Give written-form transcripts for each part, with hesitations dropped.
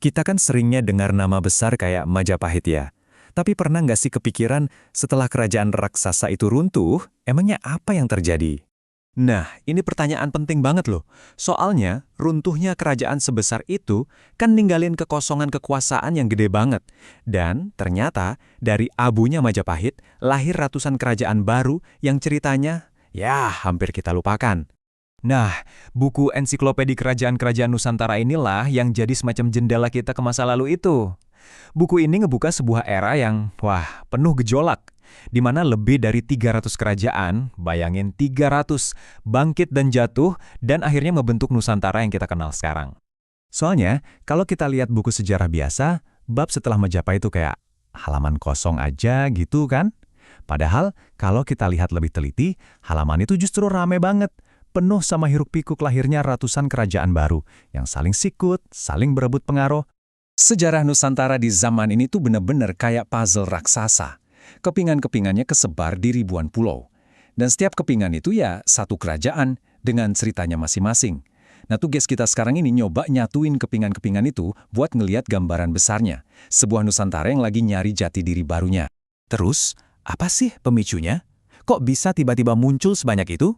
Kita kan seringnya dengar nama besar kayak Majapahit ya. Tapi pernah nggak sih kepikiran setelah kerajaan raksasa itu runtuh, emangnya apa yang terjadi? Nah, ini pertanyaan penting banget loh. Soalnya, runtuhnya kerajaan sebesar itu kan ninggalin kekosongan kekuasaan yang gede banget. Dan ternyata dari abunya Majapahit lahir ratusan kerajaan baru yang ceritanya, ya hampir kita lupakan. Nah, buku ensiklopedi kerajaan-kerajaan Nusantara inilah yang jadi semacam jendela kita ke masa lalu itu. Buku ini ngebuka sebuah era yang, wah, penuh gejolak, di mana lebih dari 300 kerajaan, bayangin 300, bangkit dan jatuh, dan akhirnya membentuk Nusantara yang kita kenal sekarang. Soalnya, kalau kita lihat buku sejarah biasa, bab setelah Majapahit itu kayak halaman kosong aja gitu kan? Padahal, kalau kita lihat lebih teliti, halaman itu justru rame banget, penuh sama hiruk-pikuk lahirnya ratusan kerajaan baru, yang saling sikut, saling berebut pengaruh. Sejarah Nusantara di zaman ini tuh bener-bener kayak puzzle raksasa. Kepingan-kepingannya kesebar di ribuan pulau. Dan setiap kepingan itu ya satu kerajaan dengan ceritanya masing-masing. Nah tugas kita sekarang ini nyoba nyatuin kepingan-kepingan itu buat ngeliat gambaran besarnya. Sebuah Nusantara yang lagi nyari jati diri barunya. Terus, apa sih pemicunya? Kok bisa tiba-tiba muncul sebanyak itu?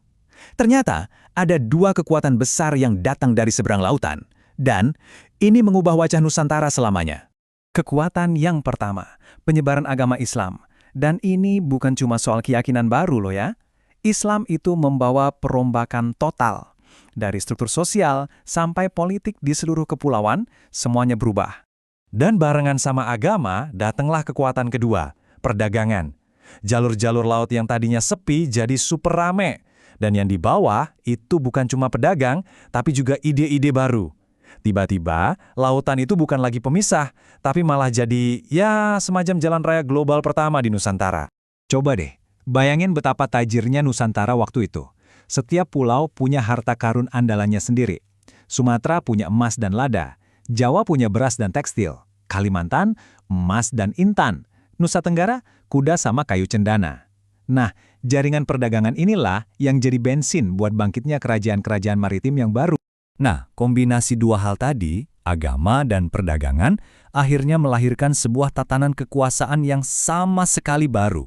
Ternyata, ada dua kekuatan besar yang datang dari seberang lautan. Dan, ini mengubah wajah Nusantara selamanya. Kekuatan yang pertama, penyebaran agama Islam. Dan ini bukan cuma soal keyakinan baru loh ya. Islam itu membawa perombakan total. Dari struktur sosial sampai politik di seluruh kepulauan, semuanya berubah. Dan barengan sama agama, datanglah kekuatan kedua, perdagangan. Jalur-jalur laut yang tadinya sepi jadi super rame. Dan yang dibawa itu bukan cuma pedagang, tapi juga ide-ide baru. Tiba-tiba, lautan itu bukan lagi pemisah, tapi malah jadi, ya, semacam jalan raya global pertama di Nusantara. Coba deh, bayangin betapa tajirnya Nusantara waktu itu. Setiap pulau punya harta karun andalannya sendiri. Sumatera punya emas dan lada, Jawa punya beras dan tekstil, Kalimantan, emas dan intan, Nusa Tenggara, kuda sama kayu cendana. Nah, jaringan perdagangan inilah yang jadi bensin buat bangkitnya kerajaan-kerajaan maritim yang baru. Nah, kombinasi dua hal tadi, agama dan perdagangan, akhirnya melahirkan sebuah tatanan kekuasaan yang sama sekali baru.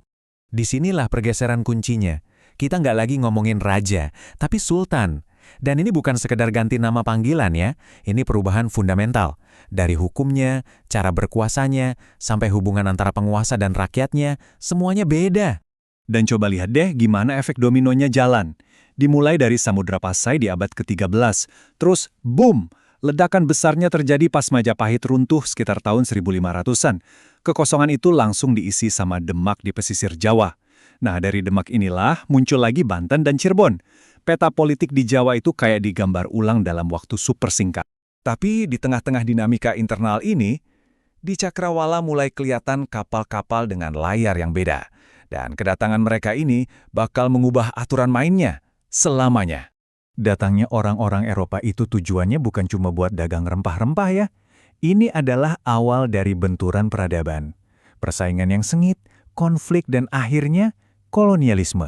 Disinilah pergeseran kuncinya. Kita nggak lagi ngomongin raja, tapi sultan. Dan ini bukan sekedar ganti nama panggilan ya, ini perubahan fundamental. Dari hukumnya, cara berkuasanya, sampai hubungan antara penguasa dan rakyatnya, semuanya beda. Dan coba lihat deh gimana efek dominonya jalan. Dimulai dari Samudra Pasai di abad ke-13, terus boom, ledakan besarnya terjadi pas Majapahit runtuh sekitar tahun 1500-an. Kekosongan itu langsung diisi sama Demak di pesisir Jawa. Nah, dari Demak inilah muncul lagi Banten dan Cirebon. Peta politik di Jawa itu kayak digambar ulang dalam waktu super singkat. Tapi di tengah-tengah dinamika internal ini, di Cakrawala mulai kelihatan kapal-kapal dengan layar yang beda. Dan kedatangan mereka ini bakal mengubah aturan mainnya selamanya. Datangnya orang-orang Eropa itu tujuannya bukan cuma buat dagang rempah-rempah ya. Ini adalah awal dari benturan peradaban. Persaingan yang sengit, konflik dan akhirnya kolonialisme.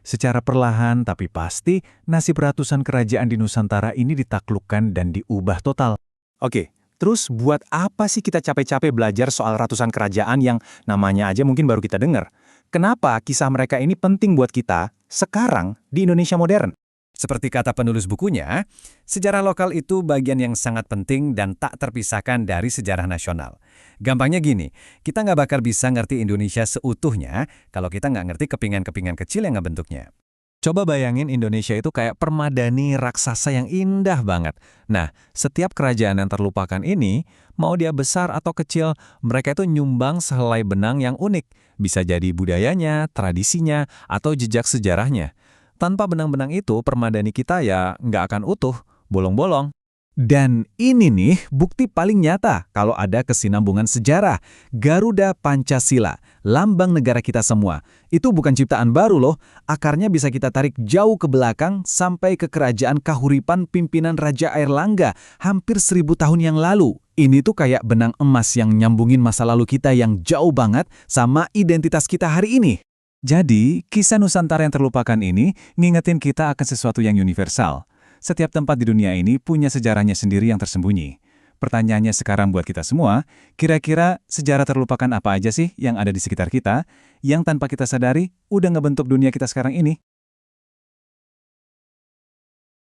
Secara perlahan tapi pasti, nasib ratusan kerajaan di Nusantara ini ditaklukkan dan diubah total. Oke, terus buat apa sih kita capek-capek belajar soal ratusan kerajaan yang namanya aja mungkin baru kita dengar? Kenapa kisah mereka ini penting buat kita sekarang di Indonesia modern? Seperti kata penulis bukunya, sejarah lokal itu bagian yang sangat penting dan tak terpisahkan dari sejarah nasional. Gampangnya gini, kita nggak bakal bisa ngerti Indonesia seutuhnya kalau kita nggak ngerti kepingan-kepingan kecil yang ngebentuknya. Coba bayangin Indonesia itu kayak permadani raksasa yang indah banget. Nah, setiap kerajaan yang terlupakan ini, mau dia besar atau kecil, mereka itu nyumbang sehelai benang yang unik. Bisa jadi budayanya, tradisinya, atau jejak sejarahnya. Tanpa benang-benang itu, permadani kita ya nggak akan utuh, bolong-bolong. Dan ini nih bukti paling nyata kalau ada kesinambungan sejarah. Garuda Pancasila, lambang negara kita semua. Itu bukan ciptaan baru loh, akarnya bisa kita tarik jauh ke belakang sampai ke kerajaan Kahuripan pimpinan Raja Airlangga hampir 1000 tahun yang lalu. Ini tuh kayak benang emas yang nyambungin masa lalu kita yang jauh banget sama identitas kita hari ini. Jadi, kisah Nusantara yang terlupakan ini ngingetin kita akan sesuatu yang universal. Setiap tempat di dunia ini punya sejarahnya sendiri yang tersembunyi. Pertanyaannya sekarang buat kita semua, kira-kira sejarah terlupakan apa aja sih yang ada di sekitar kita, yang tanpa kita sadari udah ngebentuk dunia kita sekarang ini?